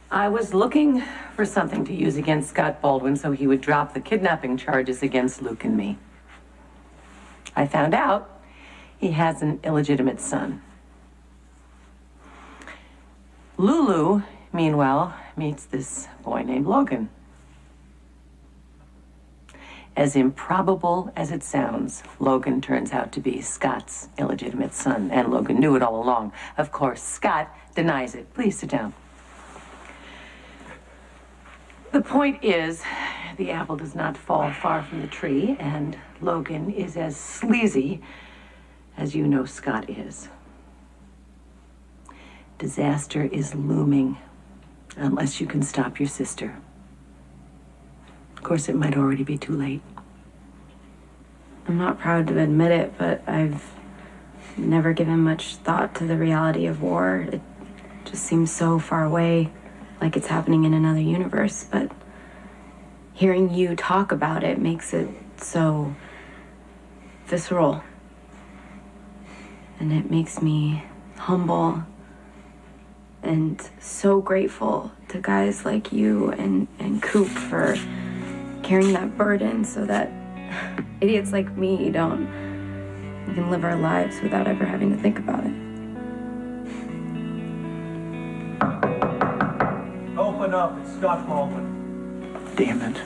I was looking for something to use against Scott Baldwin so he would drop the kidnapping charges against Luke and me. I found out he has an illegitimate son. Lulu, meanwhile, meets this boy named Logan. As improbable as it sounds, Logan turns out to be Scott's illegitimate son, and Logan knew it all along. Of course, Scott denies it. Please sit down. The point is, the apple does not fall far from the tree, and Logan is as sleazy as you know Scott is. Disaster is looming, unless you can stop your sister. Of course, it might already be too late. I'm not proud to admit it, but I've never given much thought to the reality of war. It just seems so far away, like it's happening in another universe. But hearing you talk about it makes it so visceral. And it makes me humble and so grateful to guys like you and Coop for carrying that burden so that idiots like me we can live our lives without ever having to think about it. Open up, it's Scott Baldwin. Damn it.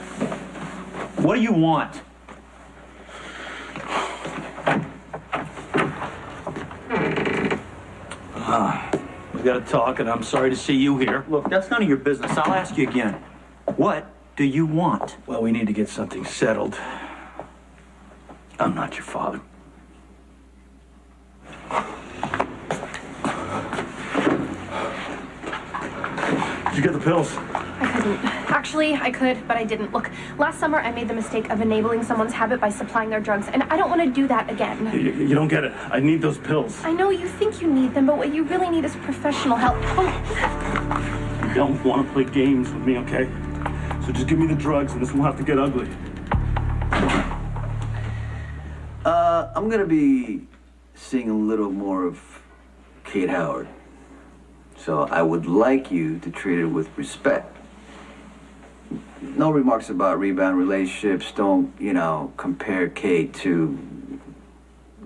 What do you want? We gotta talk, and I'm sorry to see you here. Look, that's none of your business. I'll ask you again. What do you want? Well, we need to get something settled. I'm not your father. Did you get the pills? I couldn't. Actually, I could, but I didn't. Look, last summer I made the mistake of enabling someone's habit by supplying their drugs, and I don't want to do that again. You don't get it. I need those pills. I know you think you need them, but what you really need is professional help. You don't want to play games with me, okay? So just give me the drugs and this won't have to get ugly. I'm gonna be seeing a little more of Kate Howard. So I would like you to treat her with respect. No remarks about rebound relationships. Don't, compare Kate to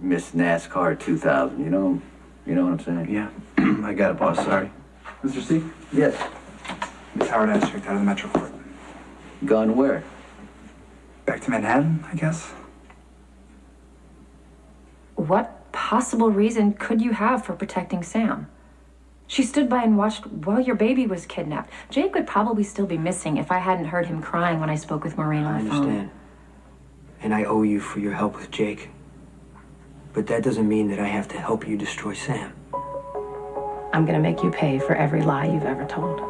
Miss NASCAR 2000, you know what I'm saying? Yeah, I got it, boss. Sorry. Mr. C? Yes. Miss Howard has checked out of the Metro Court. Gone where? Back to Manhattan, I guess. What possible reason could you have for protecting Sam? She stood by and watched while your baby was kidnapped. Jake would probably still be missing if I hadn't heard him crying when I spoke with Maureen on the phone. I understand. And I owe you for your help with Jake. But that doesn't mean that I have to help you destroy Sam. I'm gonna make you pay for every lie you've ever told.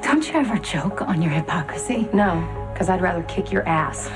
Don't you ever joke on your hypocrisy? No, because I'd rather kick your ass.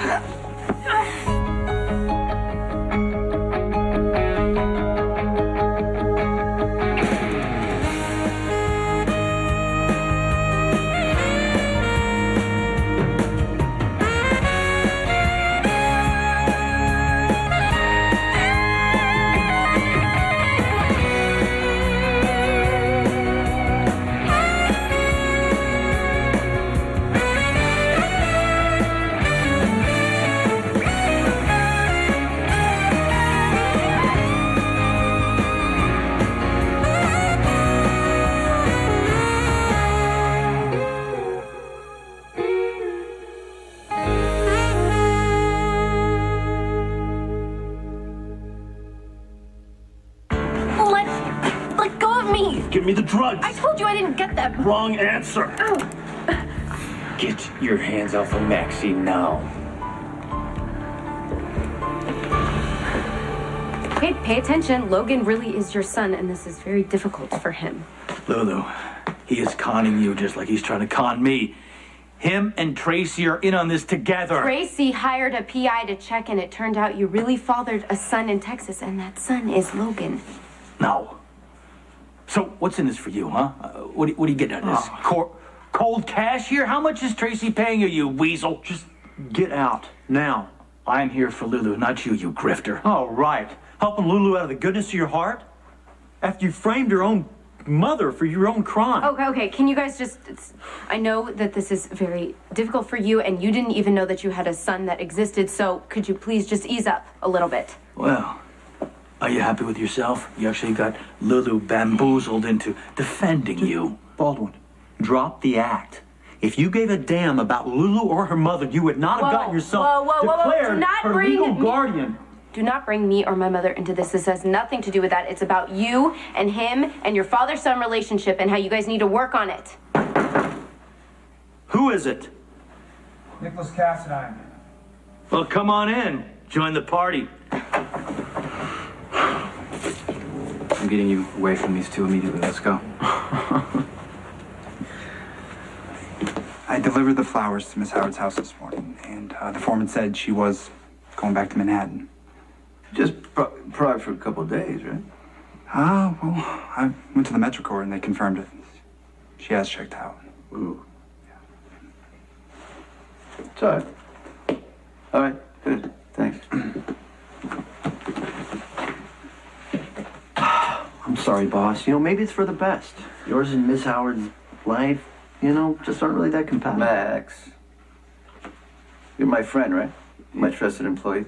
Give me the drugs. I told you I didn't get them. Wrong answer. Oh. Get your hands off of Maxie now. Hey, pay attention. Logan really is your son, and this is very difficult for him. Lulu, he is conning you just like he's trying to con me. Him and Tracy are in on this together. Tracy hired a PI to check, and it turned out you really fathered a son in Texas, and that son is Logan. No. So what's in this for you, huh? What do you get out of this? Cold cash here? How much is Tracy paying you weasel? Just get out, now. I'm here for Lulu, not you grifter. Oh, right. Helping Lulu out of the goodness of your heart? After you framed her own mother for your own crime. Okay. Can you guys just... I know that this is very difficult for you, and you didn't even know that you had a son that existed, so could you please just ease up a little bit? Well, are you happy with yourself? You actually got Lulu bamboozled into defending you. Baldwin, drop the act. If you gave a damn about Lulu or her mother, you would not have gotten yourself declared Do not her bring legal me- guardian. Do not bring me or my mother into this. This has nothing to do with that. It's about you and him and your father-son relationship and how you guys need to work on it. Who is it? Nicholas Cassadine. Well, come on in. Join the party. I'm getting you away from these two immediately. Let's go. I delivered the flowers to Miss Howard's house this morning, and the foreman said she was going back to Manhattan. Just probably for a couple of days, right? Well, I went to the Metro Court and they confirmed it. She has checked out. Ooh. It's all right. All right, good. Thanks. I'm sorry, boss. You know, maybe it's for the best. Yours and Miss Howard's life, just aren't really that compatible. Max, you're my friend, right? My trusted employee.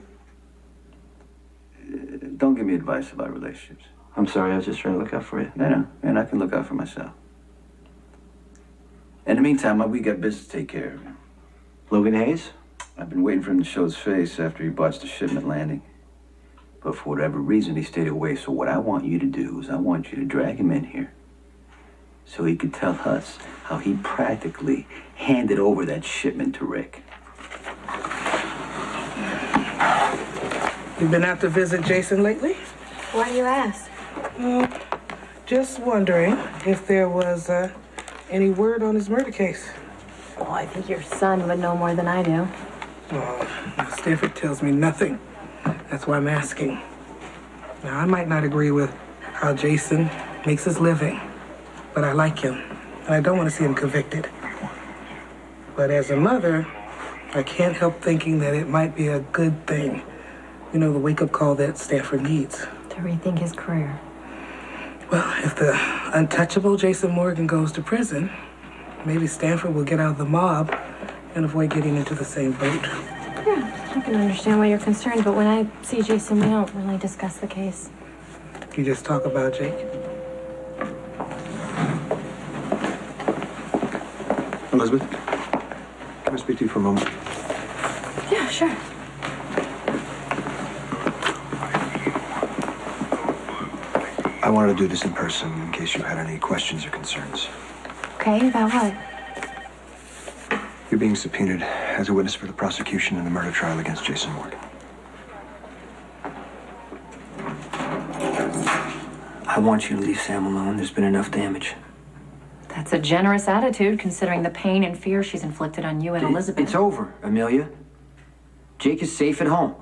Don't give me advice about relationships. I'm sorry, I was just trying to look out for you. I know, and I can look out for myself. In the meantime, we got business to take care of. Logan Hayes? I've been waiting for him to show his face after he botched the shipment landing. But for whatever reason, he stayed away. So what I want you to do is I want you to drag him in here so he could tell us how he practically handed over that shipment to Rick. You've been out to visit Jason lately? Why do you ask? Just wondering if there was any word on his murder case. Well, I think your son would know more than I do. Oh, Stanford tells me nothing. That's why I'm asking. Now, I might not agree with how Jason makes his living, but I like him, and I don't want to see him convicted. But as a mother, I can't help thinking that it might be a good thing. The wake-up call that Stanford needs. To rethink his career. Well, if the untouchable Jason Morgan goes to prison, maybe Stanford will get out of the mob and avoid getting into the same boat. Yeah, I can understand why you're concerned, but when I see Jason, we don't really discuss the case. You just talk about Jake. Elizabeth, can I speak to you for a moment? Yeah, sure. I wanted to do this in person in case you had any questions or concerns. Okay, about what? You're being subpoenaed as a witness for the prosecution in the murder trial against Jason Morgan. I want you to leave Sam alone. There's been enough damage. That's a generous attitude, considering the pain and fear she's inflicted on you and Elizabeth. It's over, Amelia. Jake is safe at home.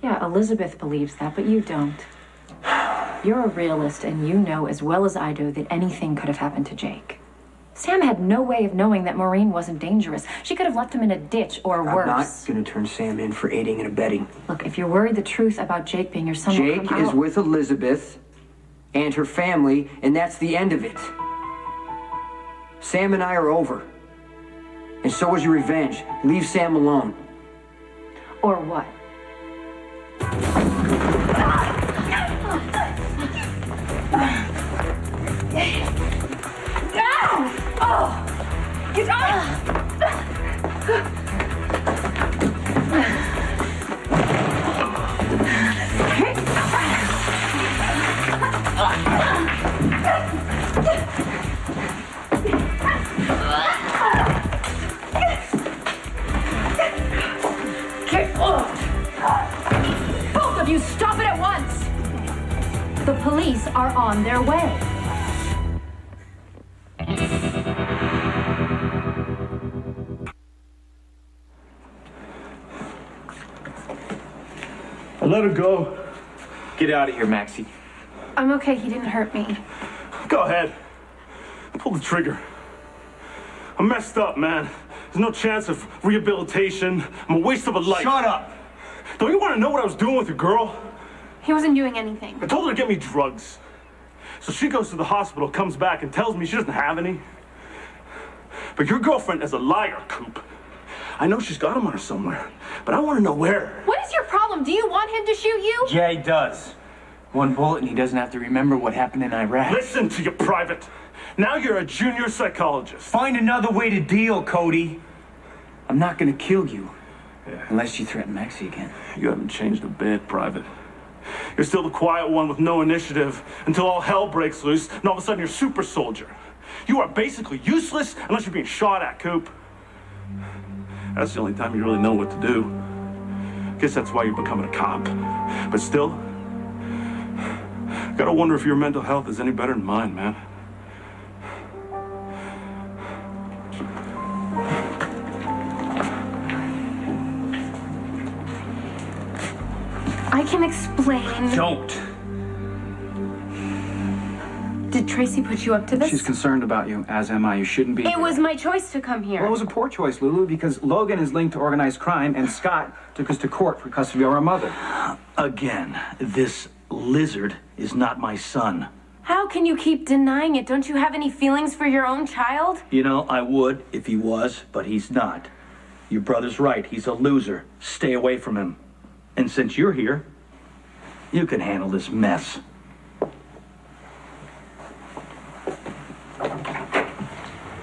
Yeah, Elizabeth believes that, but you don't. You're a realist, and you know as well as I do that anything could have happened to Jake. Sam had no way of knowing that Maureen wasn't dangerous. She could have left him in a ditch or worse. I'm not going to turn Sam in for aiding and abetting. Look, if you're worried the truth about Jake being your son will Jake come is out. with Elizabeth and her family, and that's the end of it. Sam and I are over. And so is your revenge. Leave Sam alone. Or what? Get off! Get off! Both of you, stop it at once! The police are on their way. I let her go. Get out of here, Maxie. I'm okay, he didn't hurt me. Go ahead. Pull the trigger. I'm messed up, man. There's no chance of rehabilitation. I'm a waste of a life. Shut up! Don't you want to know what I was doing with your girl? He wasn't doing anything. I told her to get me drugs. So she goes to the hospital, comes back, and tells me she doesn't have any. But your girlfriend is a liar, Coop. I know she's got him on her somewhere, but I want to know where. What is your problem? Do you want him to shoot you? Yeah, he does. One bullet and he doesn't have to remember what happened in Iraq. Listen to your private. Now you're a junior psychologist. Find another way to deal, Cody. I'm not gonna kill you. Unless you threaten Maxie again. You haven't changed a bit, Private. You're still the quiet one with no initiative until all hell breaks loose and all of a sudden you're super soldier. You are basically useless unless you're being shot at, Coop. That's the only time you really know what to do. Guess that's why you're becoming a cop. But still, gotta wonder if your mental health is any better than mine, man. I can explain. Don't. Did Tracy put you up to this? She's concerned about you, as am I. You shouldn't be. It was my choice to come here. Well, it was a poor choice, Lulu, because Logan is linked to organized crime, and Scott took us to court for custody of our mother. Again, this lizard is not my son. How can you keep denying it? Don't you have any feelings for your own child? You know, I would if he was, but he's not. Your brother's right. He's a loser. Stay away from him. And since you're here, you can handle this mess.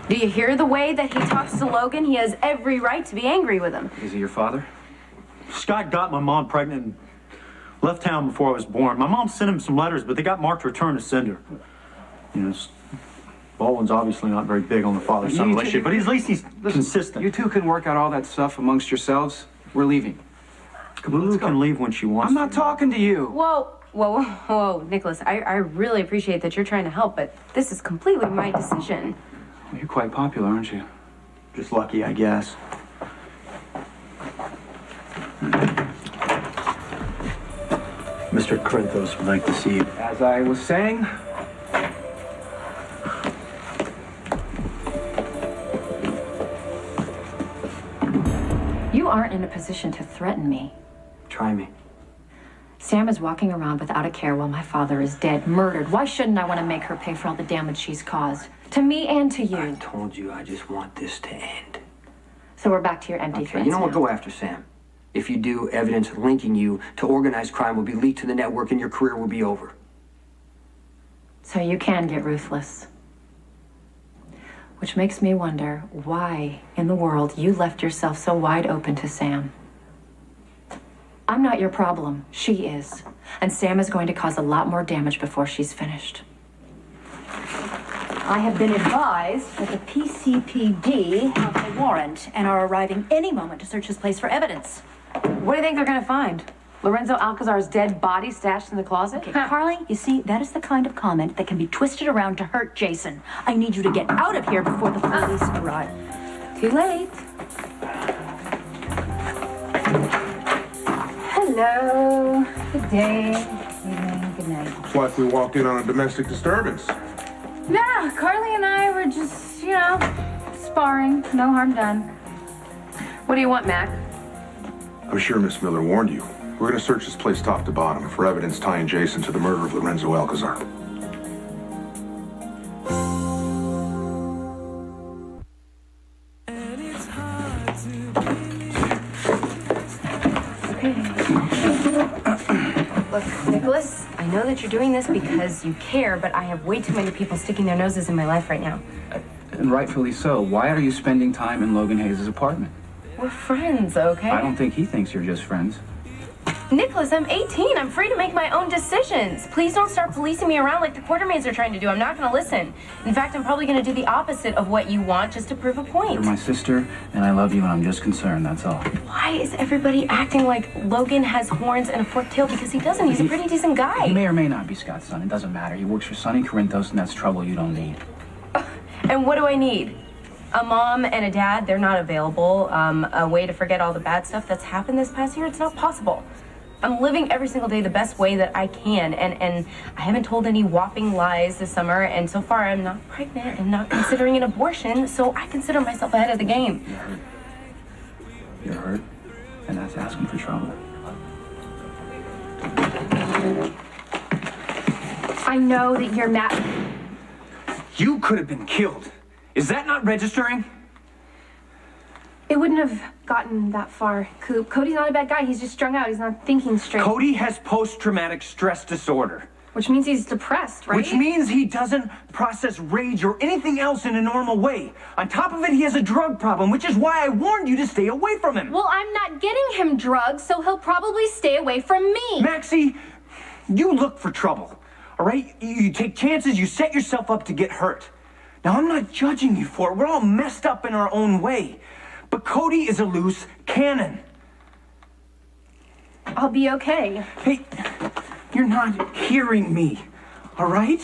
Do you hear the way that he talks to Logan? He has every right to be angry with him. Is he your father? Scott got my mom pregnant and left town before I was born. My mom sent him some letters, but they got marked return to sender. You know, Baldwin's obviously not very big on the father-son relationship, but at least he's consistent. You two can work out all that stuff amongst yourselves. We're leaving. Lulu can leave when she wants I'm not talking to you. Whoa, Nicholas, I really appreciate that you're trying to help, but this is completely my decision. Well, you're quite popular, aren't you? Just lucky, I guess. Mr. Corinthos would like to see you. As I was saying, You aren't in a position to threaten me. Try me. Sam is walking around without a care while my father is dead, murdered. Why shouldn't I want to make her pay for all the damage she's caused? To me and to you. I told you I just want this to end. So we're back to your empty threats You know what? now. Go after Sam. If you do, evidence linking you to organized crime will be leaked to the network and your career will be over. So you can get ruthless. Which makes me wonder why in the world you left yourself so wide open to Sam. I'm not your problem. She is. And Sam is going to cause a lot more damage before she's finished. I have been advised that the PCPD have a warrant and are arriving any moment to search this place for evidence. What do you think they're gonna find? Lorenzo Alcazar's dead body stashed in the closet? Okay, Carly, you see, that is the kind of comment that can be twisted around to hurt Jason. I need you to get out of here before the police arrive. Too late. Hello. Good day. Good evening. Good night. Looks like we walked in on a domestic disturbance. Yeah, Carly and I were just, sparring. No harm done. What do you want, Mac? I'm sure Miss Miller warned you. We're gonna search this place top to bottom for evidence tying Jason to the murder of Lorenzo Alcazar. Look, Nicholas, I know that you're doing this because you care, but I have way too many people sticking their noses in my life right now. and rightfully so. Why are you spending time in Logan Hayes' apartment? We're friends, okay? I don't think he thinks you're just friends. Nicholas, I'm 18. I'm free to make my own decisions. Please don't start policing me around like the Quartermaids are trying to do. I'm not going to listen. In fact, I'm probably going to do the opposite of what you want just to prove a point. You're my sister, and I love you, and I'm just concerned, that's all. Why is everybody acting like Logan has horns and a forked tail? Because he doesn't. He's a pretty decent guy. He may or may not be Scott's son. It doesn't matter. He works for Sonny Corinthos, and that's trouble you don't need. And what do I need? A mom and a dad, they're not available. A way to forget all the bad stuff that's happened this past year, it's not possible. I'm living every single day the best way that I can, and I haven't told any whopping lies this summer, and so far I'm not pregnant and not considering an abortion, so I consider myself ahead of the game. You're hurt, and that's asking for trouble. I know that you're mad. You could have been killed. Is that not registering? It wouldn't have gotten that far, Coop. Cody's not a bad guy. He's just strung out. He's not thinking straight. Cody has post-traumatic stress disorder. Which means he's depressed, right? Which means he doesn't process rage or anything else in a normal way. On top of it, he has a drug problem, which is why I warned you to stay away from him. Well, I'm not getting him drugs, so he'll probably stay away from me. Maxie, you look for trouble, all right? You take chances, you set yourself up to get hurt. Now, I'm not judging you for it. We're all messed up in our own way. But Cody is a loose cannon. I'll be okay. Hey, you're not hearing me, all right?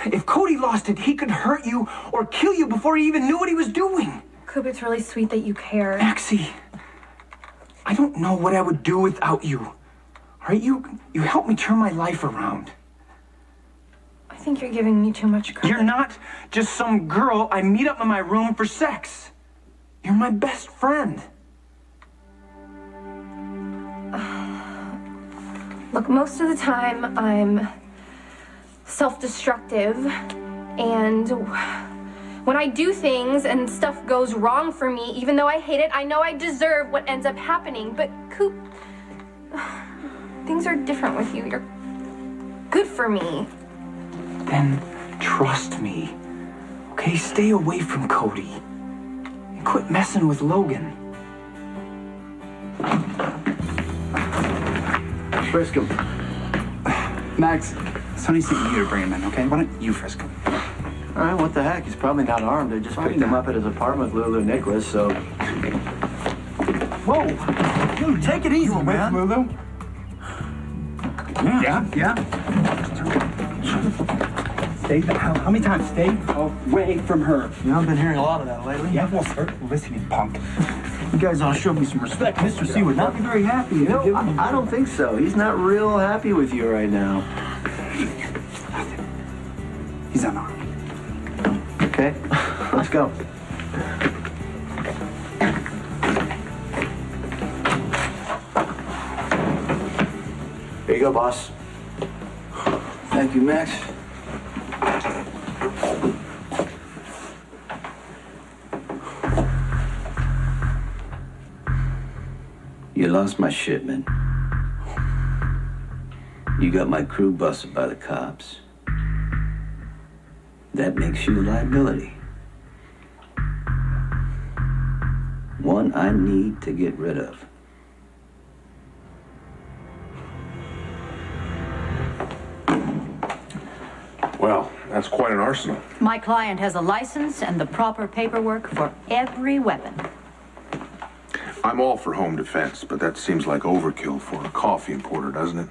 If Cody lost it, he could hurt you or kill you before he even knew what he was doing. Coop, it's really sweet that you care. Maxie, I don't know what I would do without you. All right, you helped me turn my life around. I think you're giving me too much credit. You're not just some girl I meet up in my room for sex. You're my best friend. Look, most of the time I'm self-destructive, and when I do things and stuff goes wrong for me, even though I hate it, I know I deserve what ends up happening. But Coop, things are different with you. You're good for me. Then trust me. Okay, stay away from Cody. And quit messing with Logan. Frisk him. Max, Sonny sent you to bring him in, okay? Why don't you frisk him? All right, what the heck? He's probably not armed. They just picked him up at his apartment with Lulu Nicholas, so... Whoa! Dude, take it easy, man. Lulu? Yeah. Stay, how many times? Stay away from her. You know, I've been hearing a lot of that lately. Yeah, well, start listening, punk. You guys ought to show me some respect. Mr. C would not be very happy. You know, I don't think so. He's not real happy with you right now. He's unarmed. Okay, let's go. Here you go, boss. Thank you, Max. You lost my shipment. You got my crew busted by the cops. That makes you a liability. One I need to get rid of. Well, that's quite an arsenal. My client has a license and the proper paperwork for every weapon. I'm all for home defense, but that seems like overkill for a coffee importer, doesn't it?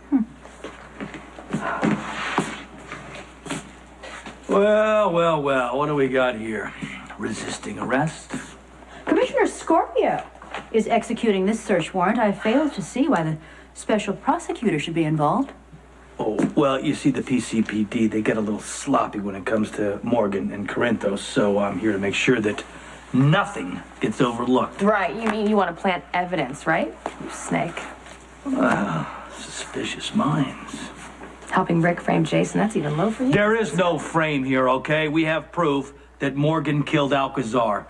Well, what do we got here? Resisting arrest? Commissioner Scorpio is executing this search warrant. I fail to see why the special prosecutor should be involved. Oh, well, you see, the PCPD, they get a little sloppy when it comes to Morgan and Corinthos, so I'm here to make sure that nothing gets overlooked. Right, you mean you want to plant evidence, right? You snake. Suspicious minds. Helping Rick frame Jason, that's even low for you? There is no frame here, okay? We have proof that Morgan killed Alcazar.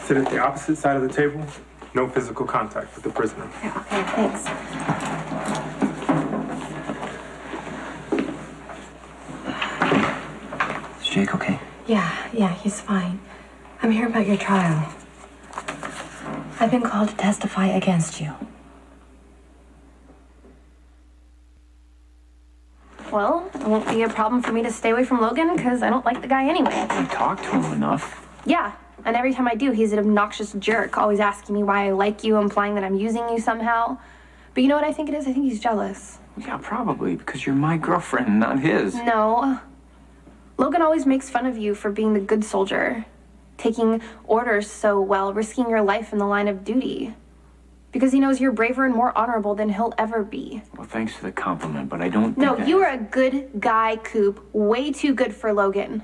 Sit at the opposite side of the table. No physical contact with the prisoner. Yeah, okay, thanks. Is Jake okay? Yeah, he's fine. I'm here about your trial. I've been called to testify against you. Well, it won't be a problem for me to stay away from Logan because I don't like the guy anyway. You talked to him enough. Yeah, and every time I do, he's an obnoxious jerk, always asking me why I like you, implying that I'm using you somehow. But you know what I think it is? I think he's jealous. Yeah, probably, because you're my girlfriend, not his. No. Logan always makes fun of you for being the good soldier, taking orders so well, risking your life in the line of duty. Because he knows you're braver and more honorable than he'll ever be. Well, thanks for the compliment, but I don't No, think you are a good guy, Coop. Way too good for Logan.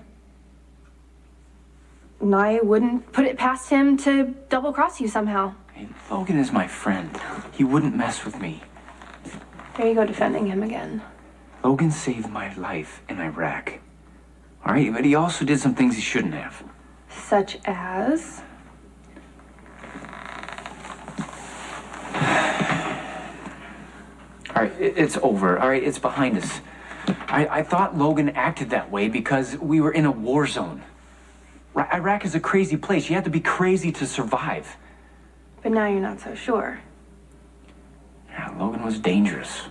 And I wouldn't put it past him to double-cross you somehow. Hey, Logan is my friend. He wouldn't mess with me. There you go, defending him again. Logan saved my life in Iraq. All right, but he also did some things he shouldn't have. Such as? All right, it's over. All right, it's behind us. I thought Logan acted that way because we were in a war zone. Iraq is a crazy place. You have to be crazy to survive. But now you're not so sure. Yeah, Logan was dangerous.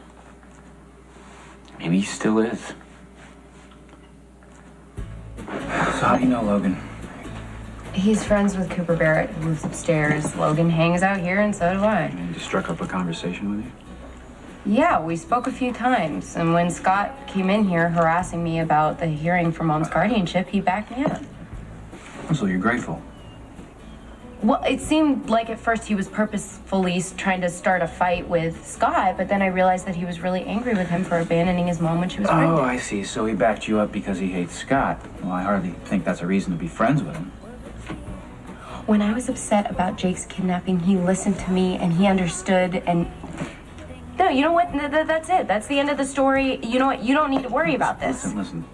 Maybe he still is. So how do you know Logan? He's friends with Cooper Barrett, who lives upstairs. Logan hangs out here, and so do I. And he struck up a conversation with you? Yeah, we spoke a few times, and when Scott came in here harassing me about the hearing for Mom's guardianship, he backed me up. So you're grateful? Well, it seemed like at first he was purposefully trying to start a fight with Scott, but then I realized that he was really angry with him for abandoning his mom when she was pregnant. Oh, I see. So he backed you up because he hates Scott. Well, I hardly think that's a reason to be friends with him. When I was upset about Jake's kidnapping, he listened to me and he understood and... No, you know what? That's it. That's the end of the story. You know what? You don't need to worry about this. Listen.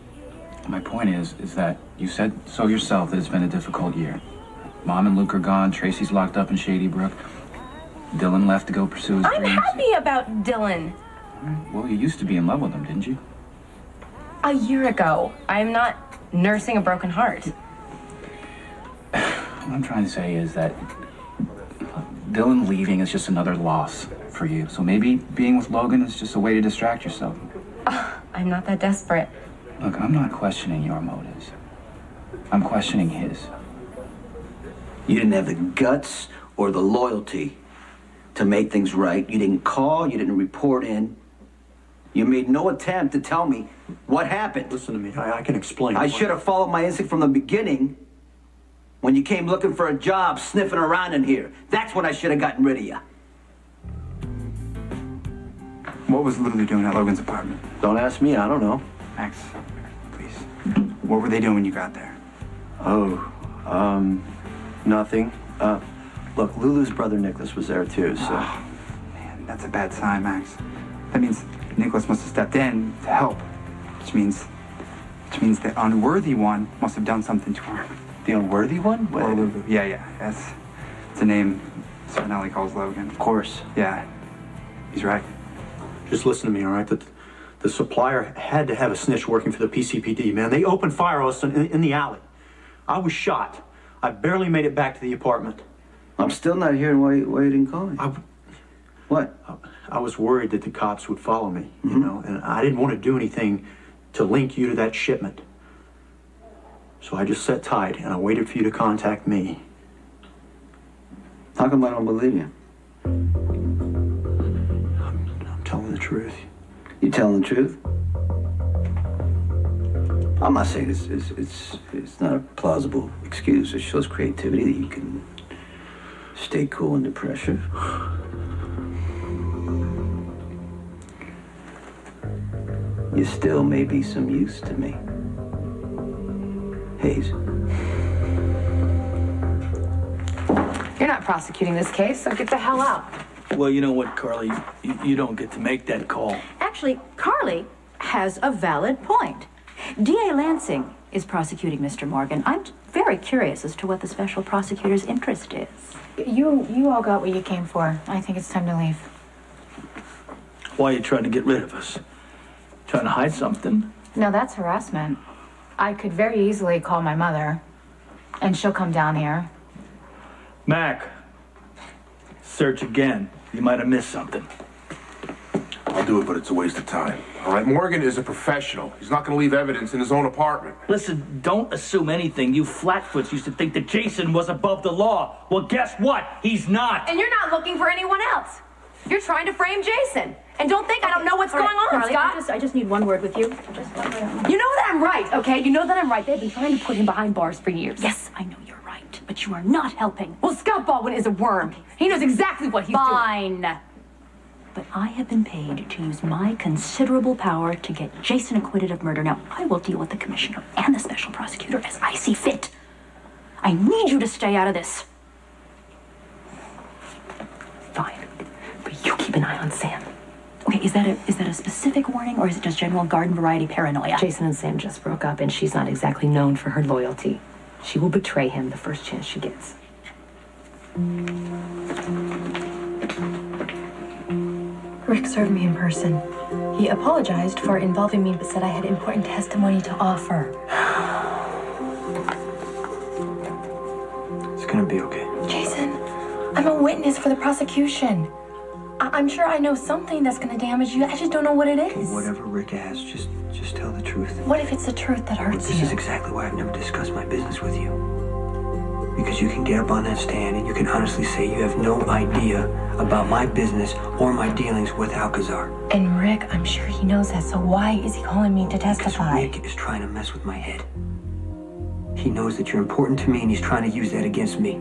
My point is that you said so yourself that it's been a difficult year. Mom and Luke are gone. Tracy's locked up in Shady Brook. Dylan left to go pursue his I'm dreams. happy about Dylan. Well, you used to be in love with him, didn't you? A year ago. I'm not nursing a broken heart. What I'm trying to say is that Dylan leaving is just another loss for you. So maybe being with Logan is just a way to distract yourself. I'm not that desperate. Look, I'm not questioning your motives. I'm questioning his. You didn't have the guts or the loyalty to make things right. You didn't call, you didn't report in. You made no attempt to tell me what happened. Listen to me, I can explain. I should have followed my instinct from the beginning. When you came looking for a job, sniffing around in here. That's when I should have gotten rid of you. What was Lulu doing at Logan's apartment? Don't ask me, I don't know. Max, please. What were they doing when you got there? Nothing. Look, Lulu's brother Nicholas was there too, so... Oh, man, that's a bad sign, Max. That means Nicholas must have stepped in to help. Which means the unworthy one must have done something to her. The unworthy one? Or Lulu. Yeah. It's a name Sarnelli calls Logan. Of course. Yeah. He's right. Just listen to me, all right? The supplier had to have a snitch working for the PCPD, man. They opened fire on us in the alley. I was shot. I barely made it back to the apartment. I'm still not hearing why you didn't call me. What? I was worried that the cops would follow me, you know, and I didn't want to do anything to link you to that shipment. So I just sat tight and I waited for you to contact me. How come I don't believe you? I'm telling the truth. You telling the truth? I'm not saying it's not a plausible excuse. It shows creativity that you can stay cool under pressure. You still may be some use to me. Hayes. You're not prosecuting this case, so get the hell out. Well, you know what, Carly? You don't get to make that call. Actually, Carly has a valid point. D.A. Lansing is prosecuting Mr. Morgan. I'm very curious as to what the special prosecutor's interest is. You all got what you came for. I think it's time to leave. Why are you trying to get rid of us? Trying to hide something? No, that's harassment. I could very easily call my mother, and she'll come down here. Mac, search again. You might have missed something. I'll do it, but it's a waste of time. All right, Morgan is a professional. He's not going to leave evidence in his own apartment. Listen, don't assume anything. You flatfoots used to think that Jason was above the law. Well, guess what? He's not. And you're not looking for anyone else. You're trying to frame Jason. And don't think I don't know what's going on, Carly, Scott. I just need one word with you. Just one word. You know that I'm right, okay? You know that I'm right. They've been trying to put him behind bars for years. Yes, I know you're right, but you are not helping. Well, Scott Baldwin is a worm. He knows exactly what he's doing. Fine. But I have been paid to use my considerable power to get Jason acquitted of murder. Now, I will deal with the commissioner and the special prosecutor as I see fit. I need you to stay out of this. Okay, is that a specific warning or is it just general garden variety paranoia? Jason and Sam just broke up, and she's not exactly known for her loyalty. She will betray him the first chance she gets. Rick served me in person. He apologized for involving me, but said I had important testimony to offer. It's gonna be okay. Jason, I'm a witness for the prosecution. I'm sure I know something that's gonna damage you. I just don't know what it is. Whatever Rick asks, just tell the truth. What if it's the truth that hurts This you? is exactly why I've never discussed my business with you. Because you can get up on that stand and you can honestly say you have no idea about my business or my dealings with Alcazar. And Rick, I'm sure he knows that, so why is he calling me to testify? Rick is trying to mess with my head. He knows that you're important to me and he's trying to use that against me.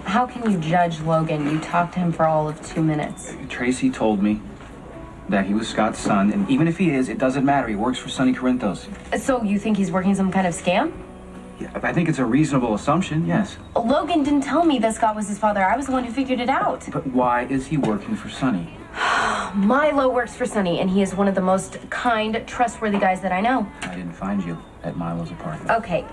How can you judge Logan? You talked to him for all of 2 minutes. Tracy told me that he was Scott's son, and even if he is, it doesn't matter. He works for Sonny Corinthos. So you think he's working some kind of scam? Yeah, I think it's a reasonable assumption, yes. Logan didn't tell me that Scott was his father. I was the one who figured it out. But why is he working for Sonny? Milo works for Sonny, and he is one of the most kind, trustworthy guys that I know. I didn't find you at Milo's apartment. Okay,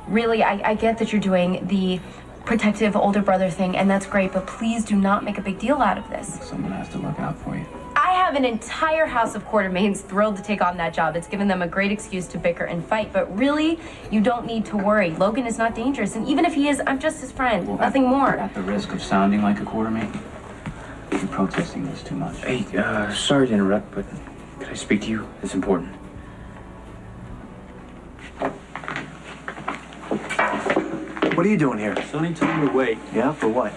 really, I get that you're doing the protective older brother thing, and that's great, but please do not make a big deal out of this. Someone has to look out for you. I have an entire house of Quartermains thrilled to take on that job. It's given them a great excuse to bicker and fight, but really, you don't need to worry. Logan is not dangerous, and even if he is, I'm just his friend. Well, nothing more. At the risk of sounding like a Quartermain, you're protesting this too much. Hey, sorry to interrupt, but can I speak to you? It's important. What are you doing here? Sonny told me to wait. Yeah, for what?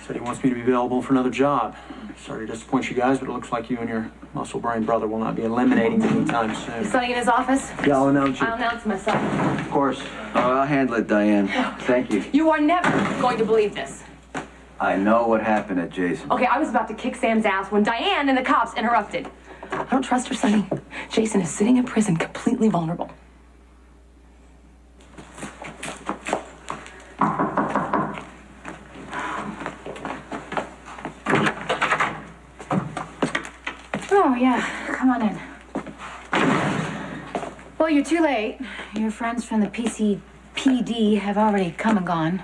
Said he wants me to be available for another job. Sorry to disappoint you guys, but it looks like you and your muscle brain brother will not be eliminating me anytime soon. Is Sonny in his office? Yeah, I'll announce you. I'll announce myself. Of course. I'll handle it, Diane. Thank you. You are never going to believe this. I know what happened at Jason. Okay, I was about to kick Sam's ass when Diane and the cops interrupted. I don't trust her, Sonny. Jason is sitting in prison, completely vulnerable. Oh, yeah. Come on in. Well, you're too late. Your friends from the PCPD have already come and gone.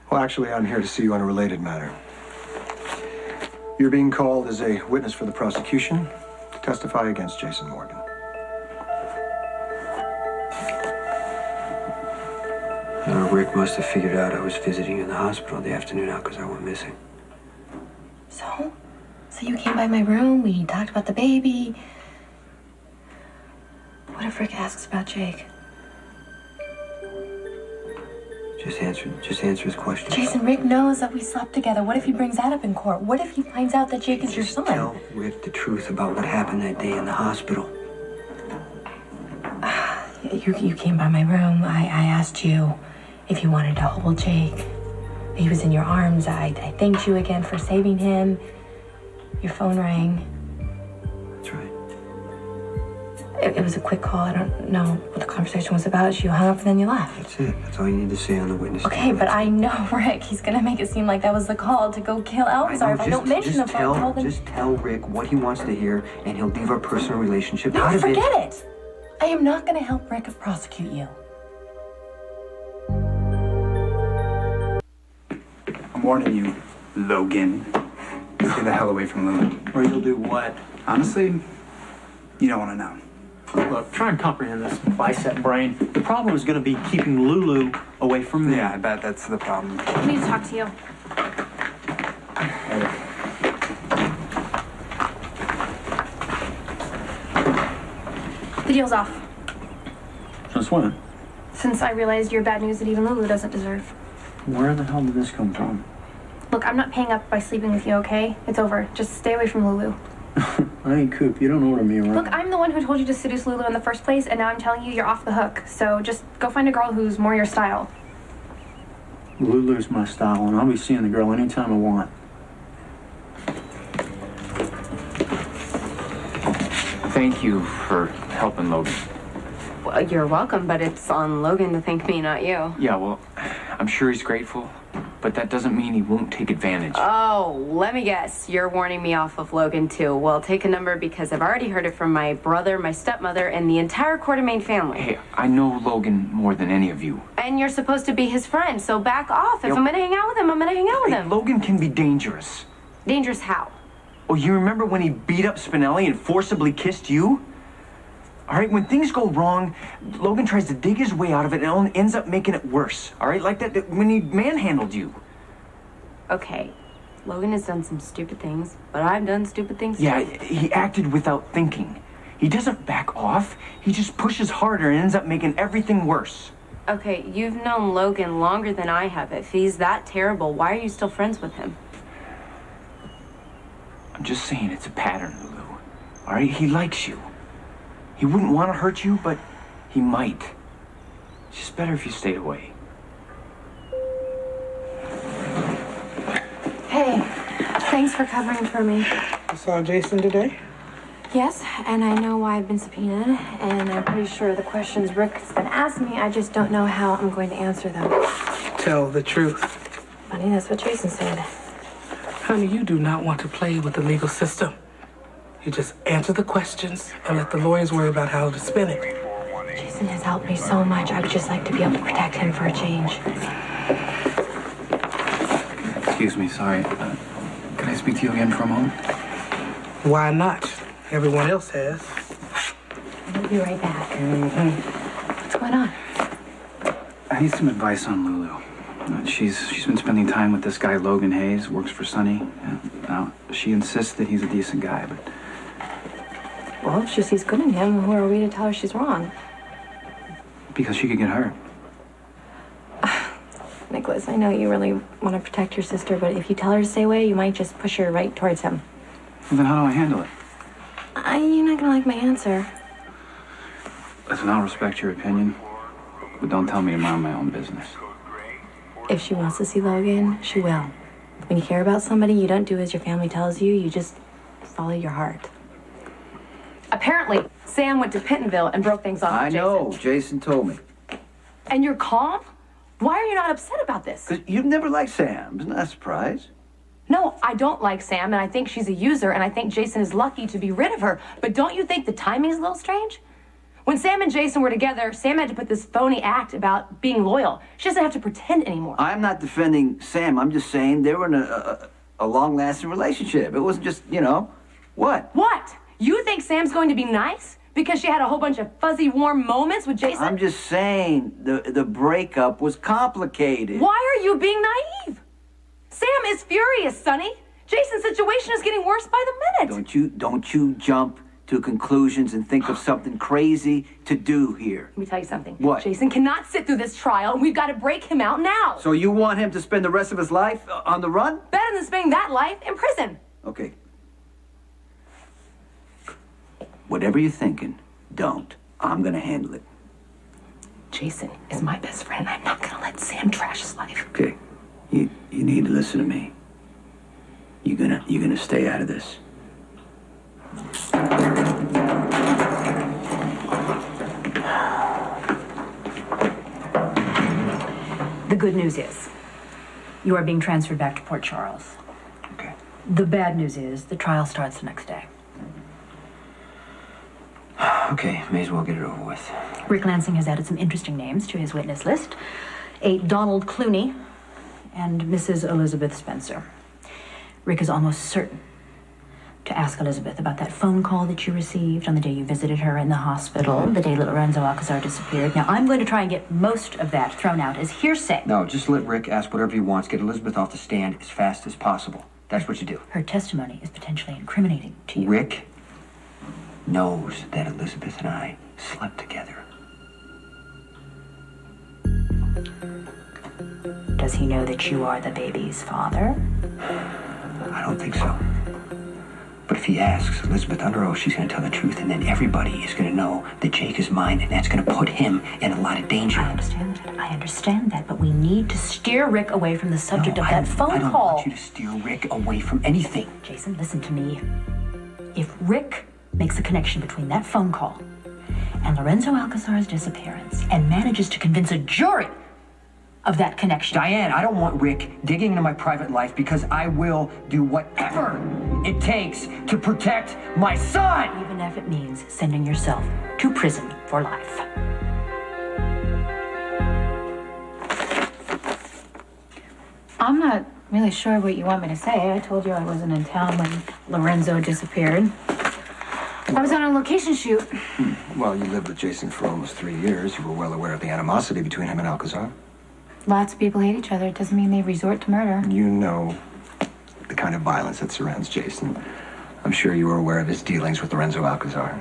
Well, actually, I'm here to see you on a related matter. You're being called as a witness for the prosecution to testify against Jason Morgan. Rick must have figured out I was visiting in the hospital the afternoon Alcazar went missing. So? So you came by my room, we talked about the baby. What if Rick asks about Jake? Just answer his question. Jason, Rick knows that we slept together. What if he brings that up in court? What if he finds out that Jake is your son? Tell Rick the truth about what happened that day in the hospital. You came by my room. I asked you if you wanted to hold Jake. He was in your arms. I thanked you again for saving him. Your phone rang. That's right. It was a quick call. I don't know what the conversation was about. You hung up and then you left. That's it. That's all you need to say on the witness Okay, stand. but I know Rick. He's gonna make it seem like that was the call to go kill Alcazar. If I don't mention the phone call, then... Just tell Rick what he wants to hear, and he'll leave our personal relationship No, out of it. forget it. I am not gonna help Rick prosecute you. I'm warning you, Logan. Stay the hell away from Lulu. Or you'll do what? Honestly, you don't want to know. Look, try and comprehend this bicep brain. The problem is going to be keeping Lulu away from me. Yeah, I bet that's the problem. I need to talk to you. The deal's off. Since when? Since I realized you're bad news that even Lulu doesn't deserve. Where the hell did this come from? Look, I'm not paying up by sleeping with you, okay? It's over. Just stay away from Lulu. I ain't Coop. You don't order me around. Look, I'm the one who told you to seduce Lulu in the first place, and now I'm telling you you're off the hook. So just go find a girl who's more your style. Lulu's my style, and I'll be seeing the girl anytime I want. Thank you for helping Logan. Well, you're welcome, but it's on Logan to thank me, not you. Yeah, well, I'm I'm sure he's grateful, but that doesn't mean he won't take advantage. Oh, let me guess. You're warning me off of Logan, too. Well, take a number because I've already heard it from my brother, my stepmother, and the entire Quartermain family. Hey, I know Logan more than any of you. And you're supposed to be his friend, so back off. If I'm gonna hang out with him, I'm gonna hang out with him. Logan can be dangerous. Dangerous how? Oh, you remember when he beat up Spinelli and forcibly kissed you? All right, when things go wrong, Logan tries to dig his way out of it and only ends up making it worse. All right, like that when he manhandled you. Okay, Logan has done some stupid things, but I've done stupid things Yeah, too. he acted without thinking. He doesn't back off. He just pushes harder and ends up making everything worse. Okay, you've known Logan longer than I have. If he's that terrible, why are you still friends with him? I'm just saying it's a pattern, Lulu. All right, he likes you. He wouldn't want to hurt you, but he might. It's just better if you stayed away. Hey, thanks for covering for me. You saw Jason today? Yes, and I know why I've been subpoenaed, and I'm pretty sure the questions Rick's been asking me, I just don't know how I'm going to answer them. Tell the truth. Funny, that's what Jason said. Honey, you do not want to play with the legal system. You just answer the questions and let the lawyers worry about how to spin it. Jason has helped me so much. I would just like to be able to protect him for a change. Excuse me, sorry. Can I speak to you again for a moment? Why not? Everyone else has. I'll be right back. What's going on? I need some advice on Lulu. She's been spending time with this guy, Logan Hayes, works for Sonny. Now, she insists that he's a decent guy, but... Well, if she sees good in him, who are we to tell her she's wrong? because she could get hurt. Nicholas, I know you really want to protect your sister, but if you tell her to stay away, you might just push her right towards him. Well, then how do I handle it? You're not gonna like my answer. Listen, I'll respect your opinion, but don't tell me to mind my own business. If she wants to see Logan, she will. When you care about somebody, you don't do as your family tells you. You just follow your heart. Apparently, Sam went to Pittenville and broke things off with Jason. I know. Jason told me. And you're calm? Why are you not upset about this? Because you've never liked Sam. Isn't that a surprise? No, I don't like Sam, and I think she's a user, and I think Jason is lucky to be rid of her. But don't you think the timing is a little strange? When Sam and Jason were together, Sam had to put this phony act about being loyal. She doesn't have to pretend anymore. I'm not defending Sam. I'm just saying they were in a long-lasting relationship. It wasn't just, what? What? You think Sam's going to be nice? Because she had a whole bunch of fuzzy, warm moments with Jason? I'm just saying the breakup was complicated. Why are you being naive? Sam is furious, Sonny. Jason's situation is getting worse by the minute. Don't you jump to conclusions and think of something crazy to do here. Let me tell you something. What? Jason cannot sit through this trial, and we've got to break him out now. So you want him to spend the rest of his life on the run? Better than spending that life in prison. Okay. Whatever you're thinking, don't. I'm gonna handle it. Jason is my best friend. I'm not gonna let Sam trash his life. Okay. You need to listen to me. You're gonna stay out of this. The good news is, you are being transferred back to Port Charles. Okay. The bad news is, the trial starts the next day. Okay, may as well get it over with. Rick Lansing has added some interesting names to his witness list. A Donald Clooney and Mrs. Elizabeth Spencer. Rick is almost certain to ask Elizabeth about that phone call that you received on the day you visited her in the hospital, the day Lorenzo Alcazar disappeared. Now, I'm going to try and get most of that thrown out as hearsay. No, just let Rick ask whatever he wants. Get Elizabeth off the stand as fast as possible. That's what you do. Her testimony is potentially incriminating to you. Rick knows that Elizabeth and I slept together. Does he know that you are the baby's father? I don't think so. But if he asks Elizabeth under oath, she's going to tell the truth, and then everybody is going to know that Jake is mine, and that's going to put him in a lot of danger. I understand that, but we need to steer Rick away from the subject of that phone call. I don't want you to steer Rick away from anything. Jason, listen to me. If Rick makes a connection between that phone call and Lorenzo Alcazar's disappearance and manages to convince a jury of that connection. Diane, I don't want Rick digging into my private life because I will do whatever it takes to protect my son! Even if it means sending yourself to prison for life. I'm not really sure what you want me to say. I told you I wasn't in town when Lorenzo disappeared. I was on a location shoot. Well, you lived with Jason for almost 3 years. You were well aware of the animosity between him and Alcazar. Lots of people hate each other. It doesn't mean they resort to murder. You know the kind of violence that surrounds Jason. I'm sure you were aware of his dealings with Lorenzo Alcazar.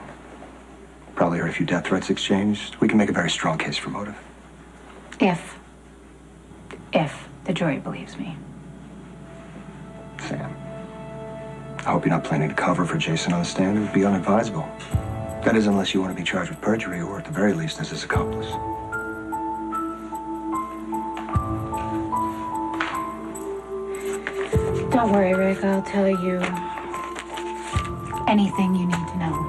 Probably heard a few death threats exchanged. We can make a very strong case for motive. If the jury believes me. Sam, I hope you're not planning to cover for Jason on the stand. It would be unadvisable. That is, unless you want to be charged with perjury or at the very least as his accomplice. Don't worry, Rick. I'll tell you anything you need to know.